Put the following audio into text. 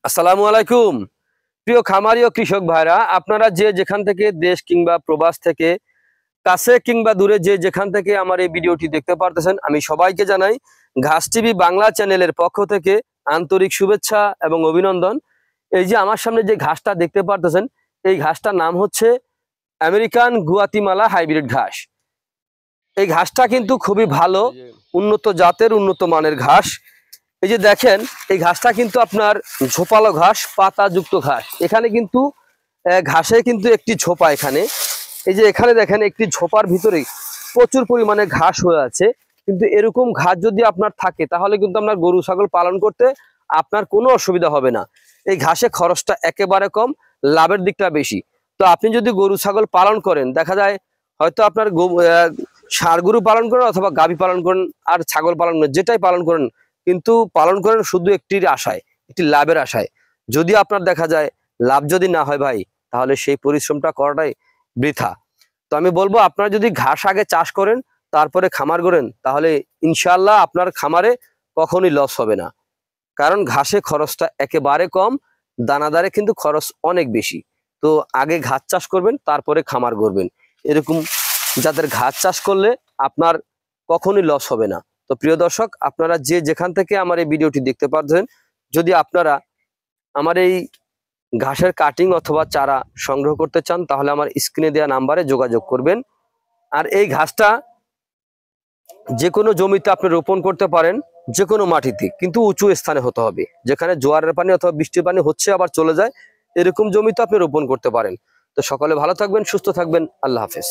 আসসালামু আলাইকুম। প্রিয় খামারি ও কৃষক ভাইরা, আপনারা যে যেখান থেকে দেশ কিংবা প্রবাস থেকে কাছে কিংবা দূরে যে যেখান থেকে আমার এই ভিডিওটি দেখতে পারতেছেন, আমি সবাইকে জানাই ঘাস টিভি বাংলা চ্যানেলের পক্ষ থেকে আন্তরিক শুভেচ্ছা এবং অভিনন্দন। এই যে আমার সামনে যে ঘাসটা দেখতে পারতেছেন, এই ঘাসটার নাম হচ্ছে আমেরিকান গুয়াতিমালা হাইব্রিড ঘাস। এই ঘাসটা কিন্তু খুবই ভালো, উন্নত জাতের উন্নত মানের ঘাস। এই যে দেখেন, এই ঘাসটা কিন্তু আপনার ঝোপালো ঘাস, পাতাযুক্ত ঘাস। এখানে কিন্তু ঘাসে কিন্তু একটি ঝোপা, এখানে এই যে এখানে দেখেন একটি ঝোপার ভিতরে প্রচুর পরিমাণে ঘাস হয়ে আছে। কিন্তু এরকম ঘাস যদি আপনার থাকে তাহলে কিন্তু আপনার গরু ছাগল পালন করতে আপনার কোনো অসুবিধা হবে না। এই ঘাসে খরচটা একেবারে কম, লাভের দিকটা বেশি। তো আপনি যদি গরু ছাগল পালন করেন, দেখা যায় হয়তো আপনার ষাঁড় গরু পালন করেন অথবা গাভী পালন করেন আর ছাগল পালন করেন, যেটাই পালন করেন, কিন্তু পালন করেন শুধু একটির আশায়, একটি লাভের আশায়। যদি আপনার দেখা যায় লাভ যদি না হয় ভাই, তাহলে সেই পরিশ্রমটা করাটাই বৃথা। তো আমি বলবো, আপনারা যদি ঘাস আগে চাষ করেন তারপরে খামার করেন, তাহলে ইনশাআল্লাহ আপনার খামারে কখনোই লস হবে না। কারণ ঘাসে খরচটা একেবারে কম, দানাদারে কিন্তু খরচ অনেক বেশি। তো আগে ঘাস চাষ করবেন, তারপরে খামার করবেন। এরকম যাদের ঘাস চাষ করলে আপনার কখনোই লস হবে না। তো প্রিয় দর্শক, আপনারা যে যেখান থেকে আমার এই ভিডিওটি দেখতে পাচ্ছেন, যদি আপনারা আমার এই ঘাসের কাটিং অথবা চারা সংগ্রহ করতে চান, তাহলে আমার স্ক্রিনে দেওয়া নাম্বারে যোগাযোগ করবেন। আর এই ঘাসটা যে কোনো জমিতে আপনি রোপণ করতে পারেন, যে কোনো মাটিতে, কিন্তু উঁচু স্থানে হতে হবে, যেখানে জোয়ারের পানি অথবা বৃষ্টির পানি হচ্ছে আবার চলে যায়, এরকম জমিতে আপনি রোপণ করতে পারেন। তো সকলে ভালো থাকবেন, সুস্থ থাকবেন। আল্লাহ হাফেজ।